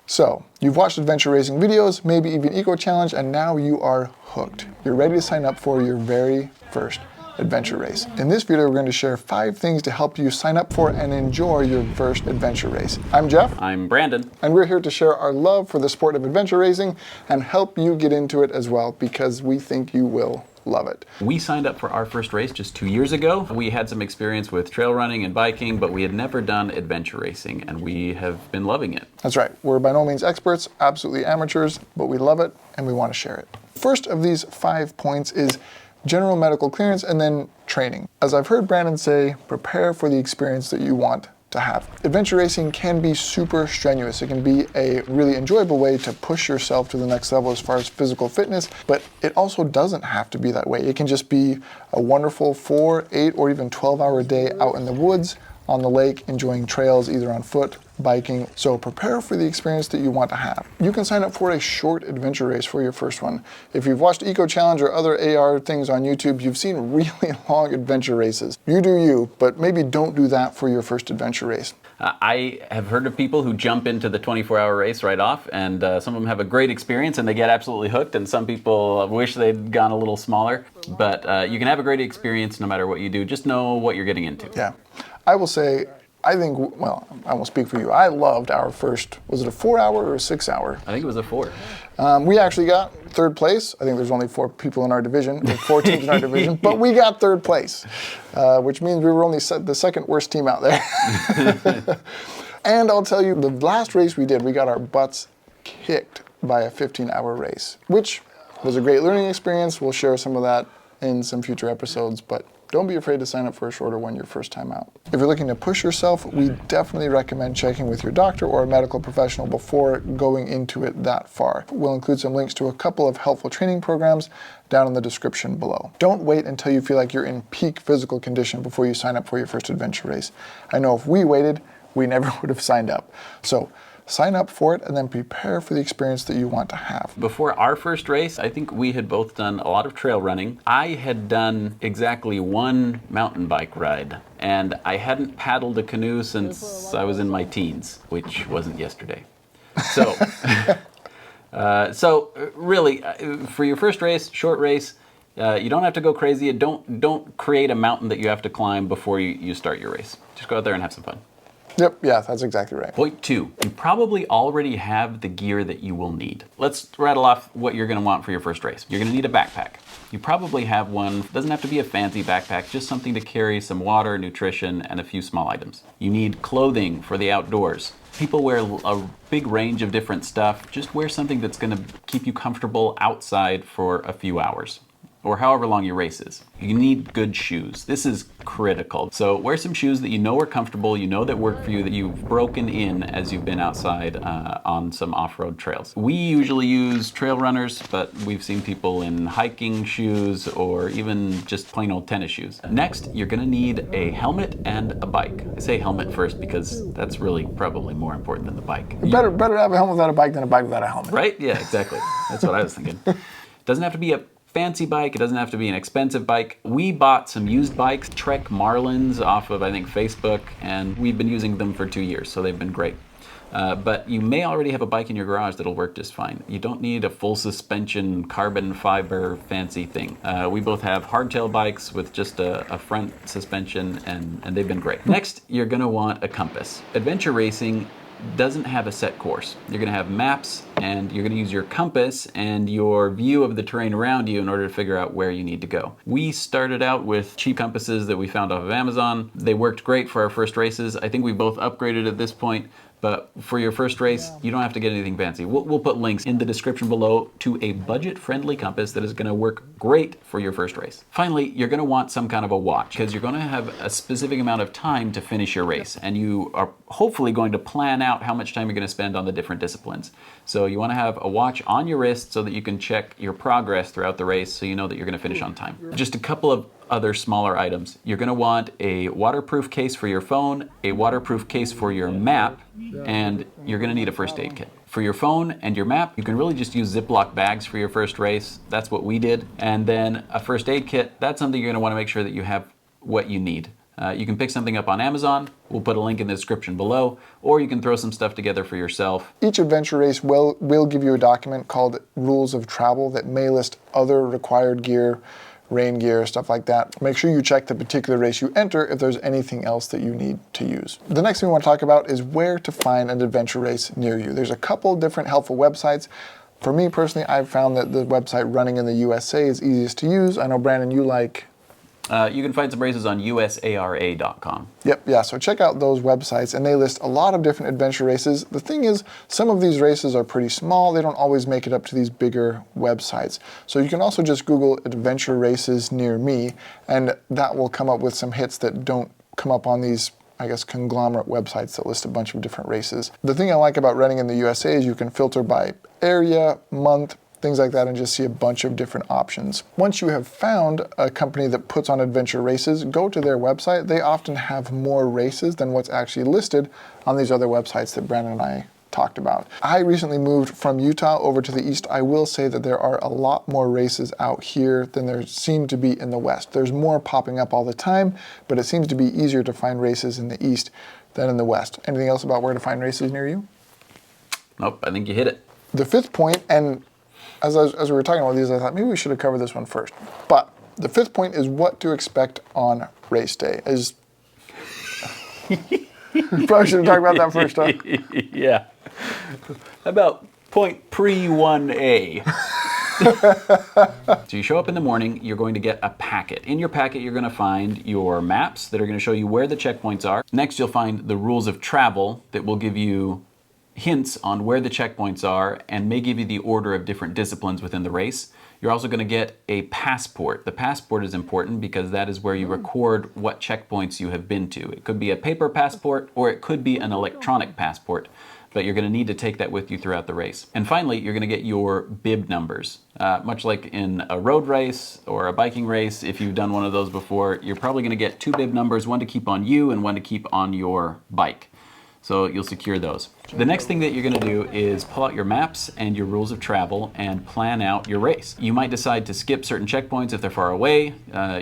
So, you've watched adventure racing videos, maybe even eco-challenge, and now you are hooked. You're ready to sign up for your very first adventure race. In this video, we're going to share 5 things to help you sign up for and enjoy your first adventure race. I'm Jeff. I'm Brandon. And we're here to share our love for the sport of adventure racing and help you get into it as well, because we think you will love it. We signed up for our first race just 2 years ago. We had some experience with trail running and biking, but we had never done adventure racing, and we have been loving it. That's right. We're by no means experts, absolutely amateurs, but we love it and we want to share it. First of these 5 points is general medical clearance and then training. As I've heard Brandon say, prepare for the experience that you want to have. Adventure racing can be super strenuous. It can be a really enjoyable way to push yourself to the next level as far as physical fitness, but it also doesn't have to be that way. It can just be a wonderful 4, 8, or even 12-hour day out in the woods, on the lake, enjoying trails either on foot, biking. So prepare for the experience that you want to have. You can sign up for a short adventure race for your first one. If you've watched ecochallenge or other AR things on YouTube, you've seen really long adventure races. You do you, but maybe don't do that for your first adventure race. I have heard of people who jump into the 24-hour race right off, and some of them have a great experience and they get absolutely hooked, and some people wish they'd gone a little smaller. But you can have a great experience no matter what you do. Just know what you're getting into. Yeah. I will say, I think, well, I won't speak for you. I loved our first, was it a 4-hour or a 6-hour? I think it was a 4. We actually got 3rd place. I think there's only 4 people in our division, or 4 teams in our division, but we got 3rd place, which means we were only the second worst team out there. And I'll tell you, the last race we did, we got our butts kicked by a 15-hour race, which was a great learning experience. We'll share some of that in some future episodes, but don't be afraid to sign up for a shorter one your first time out. If you're looking to push yourself, we definitely recommend checking with your doctor or a medical professional before going into it that far. We'll include some links to a couple of helpful training programs down in the description below. Don't wait until you feel like you're in peak physical condition before you sign up for your first adventure race. I know if we waited, we never would have signed up. So sign up for it and then prepare for the experience that you want to have. Before our first race, I think we had both done a lot of trail running. I had done exactly 1 mountain bike ride, and I hadn't paddled a canoe since I was in my teens, which wasn't yesterday. So, really, for your first race, short race, you don't have to go crazy. Don't create a mountain that you have to climb before you start your race. Just go out there and have some fun. Yep, yeah, that's exactly right. Point 2, you probably already have the gear that you will need. Let's rattle off what you're going to want for your first race. You're going to need a backpack. You probably have one. It doesn't have to be a fancy backpack, just something to carry some water, nutrition, and a few small items. You need clothing for the outdoors. People wear a big range of different stuff. Just wear something that's going to keep you comfortable outside for a few hours, or however long your race is. You need good shoes. This is critical. So wear some shoes that you know are comfortable, you know that work for you, that you've broken in as you've been outside on some off-road trails. We usually use trail runners, but we've seen people in hiking shoes or even just plain old tennis shoes. Next, you're gonna need a helmet and a bike. I say helmet first because that's really probably more important than the bike. Better to have a helmet without a bike than a bike without a helmet. Right? Yeah, exactly. That's what I was thinking. It doesn't have to be a fancy bike, it doesn't have to be an expensive bike. We bought some used bikes, Trek Marlins, off of I think Facebook, and we've been using them for 2 years, so they've been great. But you may already have a bike in your garage that'll work just fine. You don't need a full suspension, carbon fiber, fancy thing. We both have hardtail bikes with just a front suspension, and they've been great. Next, you're gonna want a compass. Adventure racing doesn't have a set course. You're gonna have maps, and you're gonna use your compass and your view of the terrain around you in order to figure out where you need to go. We started out with cheap compasses that we found off of Amazon. They worked great for our first races. I think we both upgraded at this point, but for your first race, you don't have to get anything fancy. We'll put links in the description below to a budget-friendly compass that is gonna work great for your first race. Finally, you're gonna want some kind of a watch, because you're gonna have a specific amount of time to finish your race, and you are hopefully going to plan out how much time you're gonna spend on the different disciplines. So you wanna have a watch on your wrist so that you can check your progress throughout the race so you know that you're gonna finish on time. Just a couple of other smaller items. You're gonna want a waterproof case for your phone, a waterproof case for your map, and you're gonna need a first aid kit. For your phone and your map, you can really just use Ziploc bags for your first race. That's what we did. And then a first aid kit, that's something you're gonna wanna make sure that you have what you need. You can pick something up on Amazon. We'll put a link in the description below, or you can throw some stuff together for yourself. Each adventure race will give you a document called Rules of Travel that may list other required gear, rain gear, stuff like that. Make sure you check the particular race you enter if there's anything else that you need to use. The next thing we want to talk about is where to find an adventure race near you. There's a couple different helpful websites. For me personally, I've found that the website running in the USA is easiest to use. I know, Brandon, you like... You can find some races on usara.com. Yep, yeah, so check out those websites, and they list a lot of different adventure races. The thing is, some of these races are pretty small. They don't always make it up to these bigger websites. So you can also just Google adventure races near me, and that will come up with some hits that don't come up on these, I guess, conglomerate websites that list a bunch of different races. The thing I like about running in the USA is you can filter by area, month, things like that, and just see a bunch of different options. Once you have found a company that puts on adventure races, go to their website. They often have more races than what's actually listed on these other websites that Brandon and I talked about. I recently moved from Utah over to the east. I will say that there are a lot more races out here than there seem to be in the west. There's more popping up all the time, but it seems to be easier to find races in the east than in the west. Anything else about where to find races near you? Nope, I think you hit it. The fifth point, and as we were talking about these, I thought maybe we should have covered this one first. But the fifth point is what to expect on race day. Probably should have talked about that first, huh? Yeah. About point pre-1A. So you show up in the morning, you're going to get a packet. In your packet, you're going to find your maps that are going to show you where the checkpoints are. Next, you'll find the rules of travel that will give you hints on where the checkpoints are and may give you the order of different disciplines within the race. You're also going to get a passport. The passport is important because that is where you record what checkpoints you have been to. It could be a paper passport or it could be an electronic passport, but you're going to need to take that with you throughout the race. And finally, you're going to get your bib numbers. Much like in a road race or a biking race, if you've done one of those before, you're probably going to get 2 bib numbers, one to keep on you and one to keep on your bike. So you'll secure those. The next thing that you're going to do is pull out your maps and your rules of travel and plan out your race. You might decide to skip certain checkpoints if they're far away.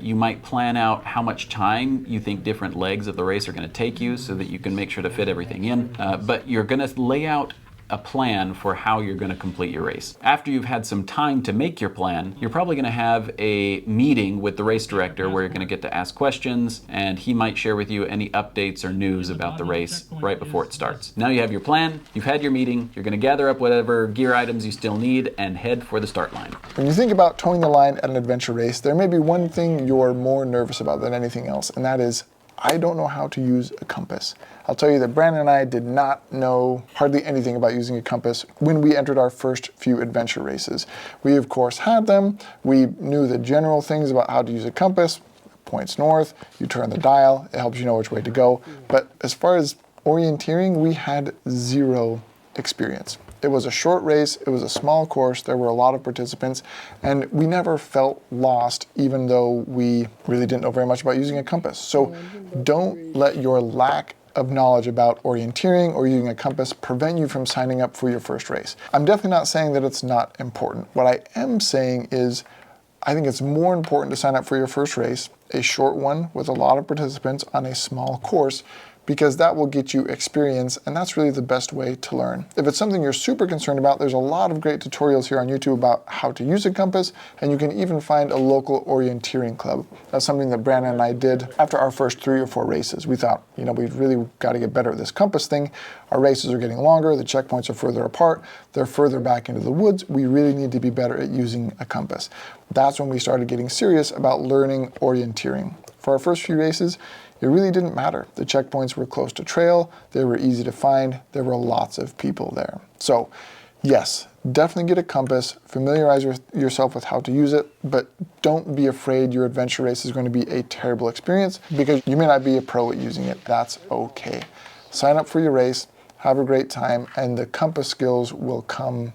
You might plan out how much time you think different legs of the race are going to take you so that you can make sure to fit everything in. But you're going to lay out a plan for how you're going to complete your race. After you've had some time to make your plan, you're probably going to have a meeting with the race director where you're going to get to ask questions, and he might share with you any updates or news about the race right before it starts. Now you have your plan, you've had your meeting, you're going to gather up whatever gear items you still need and head for the start line. When you think about towing the line at an adventure race, there may be one thing you're more nervous about than anything else, and that is, I don't know how to use a compass. I'll tell you that Brandon and I did not know hardly anything about using a compass when we entered our first few adventure races. We, of course, had them. We knew the general things about how to use a compass. Points north, you turn the dial, it helps you know which way to go. But as far as orienteering, we had zero experience. It was a short race, it was a small course, there were a lot of participants, and we never felt lost even though we really didn't know very much about using a compass. So don't let your lack of knowledge about orienteering or using a compass prevent you from signing up for your first race. I'm definitely not saying that it's not important. What I am saying is I think it's more important to sign up for your first race, a short one with a lot of participants on a small course, because that will get you experience, and that's really the best way to learn. If it's something you're super concerned about, there's a lot of great tutorials here on YouTube about how to use a compass, and you can even find a local orienteering club. That's something that Brandon and I did after our first 3 or 4 races. We thought, you know, we've really got to get better at this compass thing. Our races are getting longer, the checkpoints are further apart, they're further back into the woods. We really need to be better at using a compass. That's when we started getting serious about learning orienteering. For our first few races, it really didn't matter. The checkpoints were close to trail, they were easy to find, there were lots of people there. So yes, definitely get a compass, familiarize yourself with how to use it, but don't be afraid your adventure race is going to be a terrible experience because you may not be a pro at using it. That's okay. Sign up for your race, have a great time, and the compass skills will come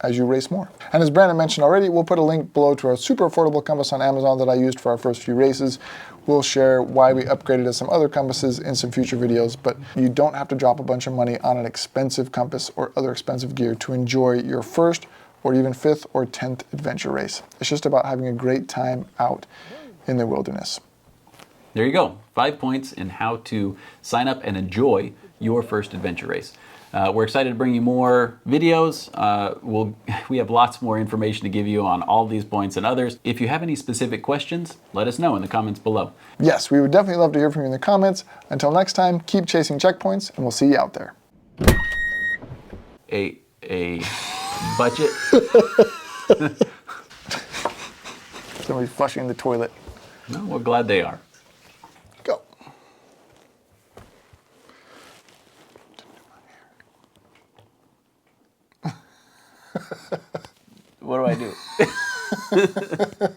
as you race more. And as Brandon mentioned already, we'll put a link below to our super affordable compass on Amazon that I used for our first few races. We'll share why we upgraded to some other compasses in some future videos, but you don't have to drop a bunch of money on an expensive compass or other expensive gear to enjoy your first or even 5th or 10th adventure race. It's just about having a great time out in the wilderness. There you go. 5 points in how to sign up and enjoy your first adventure race. We're excited to bring you more videos. We have lots more information to give you on all these points and others. If you have any specific questions, let us know in the comments below. Yes, we would definitely love to hear from you in the comments. Until next time, keep chasing checkpoints, and we'll see you out there. A budget. Somebody's flushing the toilet. No, we're glad they are. Go. What do I do?